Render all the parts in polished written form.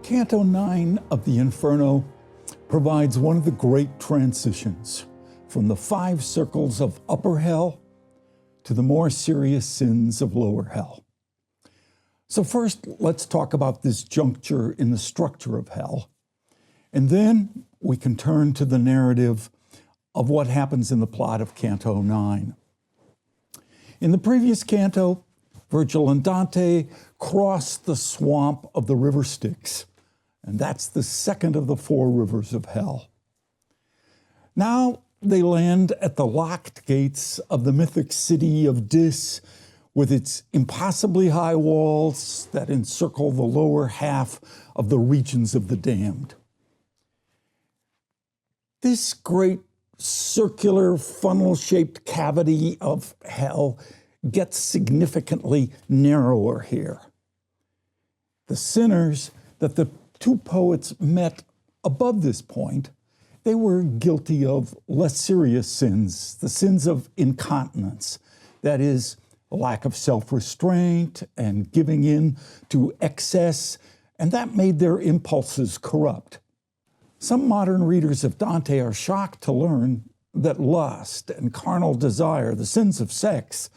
Canto 9 of the Inferno provides one of the great transitions from the 5 circles of upper hell to the more serious sins of lower hell. So first, let's talk about this juncture in the structure of hell, and then we can turn to the narrative of what happens in the plot of Canto 9. In the previous canto, Virgil and Dante cross the swamp of the river Styx, and that's the second of the 4 rivers of hell. Now they land at the locked gates of the mythic city of Dis, with its impossibly high walls that encircle the lower half of the regions of the damned. This great circular funnel-shaped cavity of hell gets significantly narrower here. The sinners that the 2 poets met above this point, they were guilty of less serious sins, the sins of incontinence, that is, a lack of self-restraint and giving in to excess, and that made their impulses corrupt. Some modern readers of Dante are shocked to learn that lust and carnal desire, the sins of sex,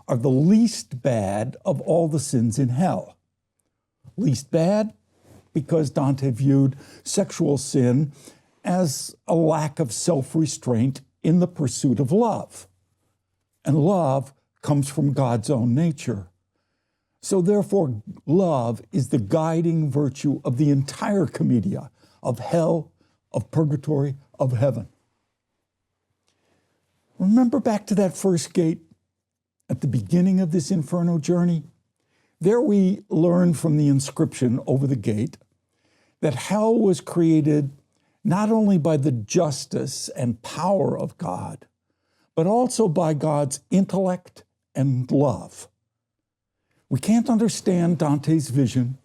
are the least bad of all the sins in hell. Least bad because Dante viewed sexual sin as a lack of self-restraint in the pursuit of love. And love comes from God's own nature. So therefore, love is the guiding virtue of the entire commedia, of hell, of purgatory, of heaven. Remember back to that first gate at the beginning of this Inferno journey? There we learn from the inscription over the gate that hell was created not only by the justice and power of God, but also by God's intellect and love. We can't understand Dante's vision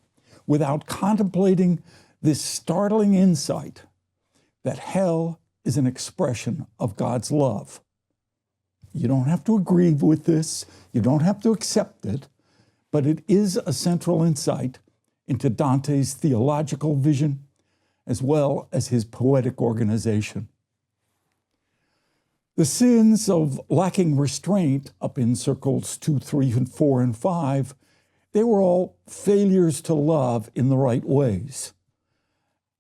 without contemplating this startling insight that hell is an expression of God's love. You don't have to agree with this, you don't have to accept it, but it is a central insight into Dante's theological vision as well as his poetic organization. The sins of lacking restraint up in circles 2, 3, and 4, and 5, they were all failures to love in the right ways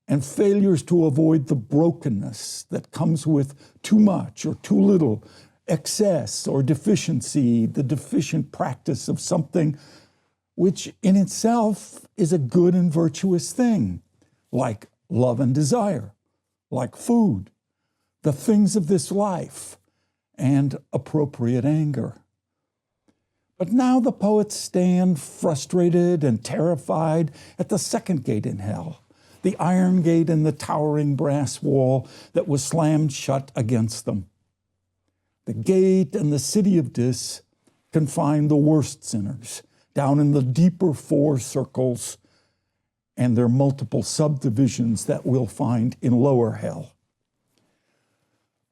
and failures to avoid the brokenness that comes with too much or too little, excess or deficiency, the deficient practice of something which in itself is a good and virtuous thing, like love and desire, like food, the things of this life, and appropriate anger. But now the poets stand frustrated and terrified at the second gate in hell, the iron gate and the towering brass wall that was slammed shut against them. The gate and the city of Dis confine the worst sinners down in the deeper 4 circles and their multiple subdivisions that we'll find in lower hell.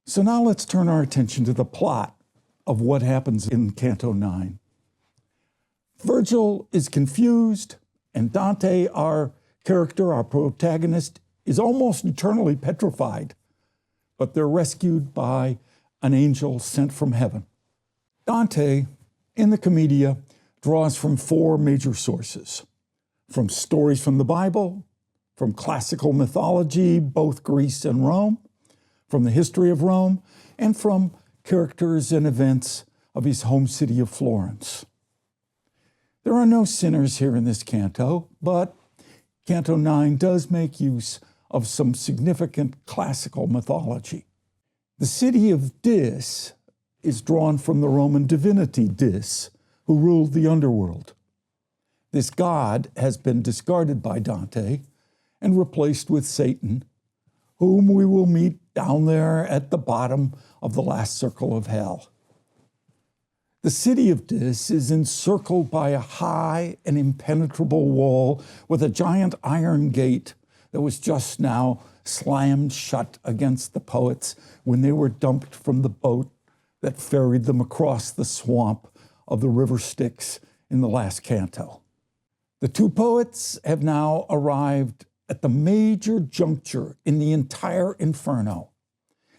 So now let's turn our attention to the plot of what happens in Canto 9. Virgil is confused, and Dante, our character, our protagonist, is almost eternally petrified, but they're rescued by an angel sent from heaven. Dante, in the Commedia, draws from 4 major sources: from stories from the Bible, from classical mythology, both Greece and Rome, from the history of Rome, and from characters and events of his home city of Florence. There are no sinners here in this canto, but Canto 9 does make use of some significant classical mythology. The city of Dis is drawn from the Roman divinity Dis, who ruled the underworld. This god has been discarded by Dante and replaced with Satan, whom we will meet down there at the bottom of the last circle of hell. The city of Dis is encircled by a high and impenetrable wall with a giant iron gate that was just now slammed shut against the poets when they were dumped from the boat that ferried them across the swamp of the river Styx in the last canto. The 2 poets have now arrived at the major juncture in the entire Inferno,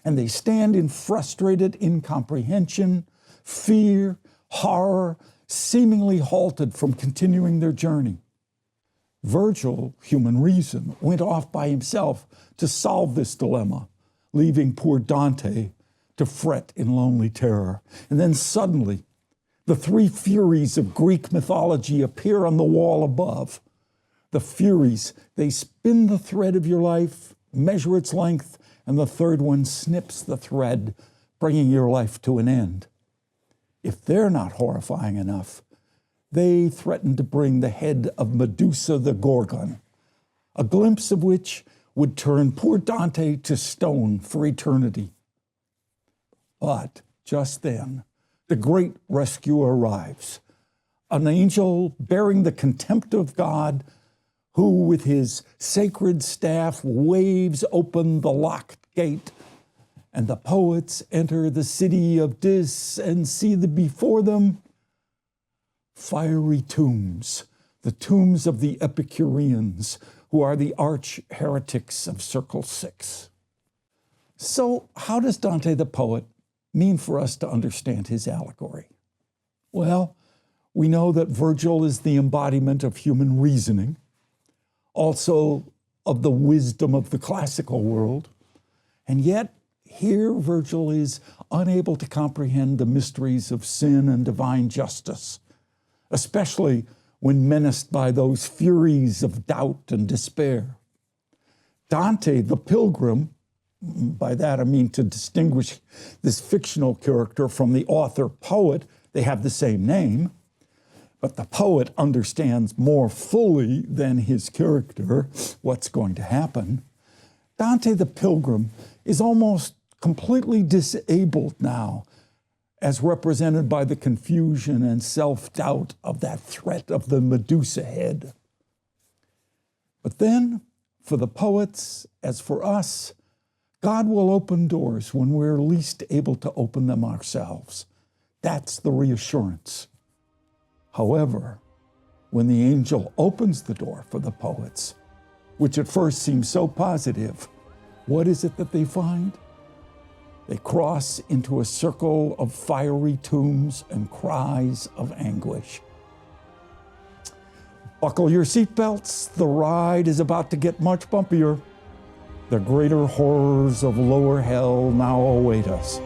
and they stand in frustrated incomprehension, fear, horror, seemingly halted from continuing their journey. Virgil, human reason, went off by himself to solve this dilemma, leaving poor Dante to fret in lonely terror. And then suddenly, the three Furies of Greek mythology appear on the wall above. The Furies, they spin the thread of your life, measure its length, and the third one snips the thread, bringing your life to an end. If they're not horrifying enough, they threaten to bring the head of Medusa the Gorgon, a glimpse of which would turn poor Dante to stone for eternity. But just then, the great rescuer arrives, an angel bearing the contempt of God, who with his sacred staff waves open the locked gate, and the poets enter the city of Dis and see before them fiery tombs, the tombs of the Epicureans, who are the arch heretics of Circle 6. So how does Dante the poet mean for us to understand his allegory? Well, we know that Virgil is the embodiment of human reasoning, also of the wisdom of the classical world, and yet here Virgil is unable to comprehend the mysteries of sin and divine justice, especially when menaced by those furies of doubt and despair. Dante, the pilgrim, by that I mean to distinguish this fictional character from the author-poet, they have the same name, but the poet understands more fully than his character what's going to happen. Dante the pilgrim is almost completely disabled now, as represented by the confusion and self-doubt of that threat of the Medusa head. But then, for the poets, as for us, God will open doors when we're least able to open them ourselves. That's the reassurance. However, when the angel opens the door for the poets, which at first seems so positive, what is it that they find? They cross into a circle of fiery tombs and cries of anguish. Buckle your seatbelts, the ride is about to get much bumpier. The greater horrors of lower hell now await us.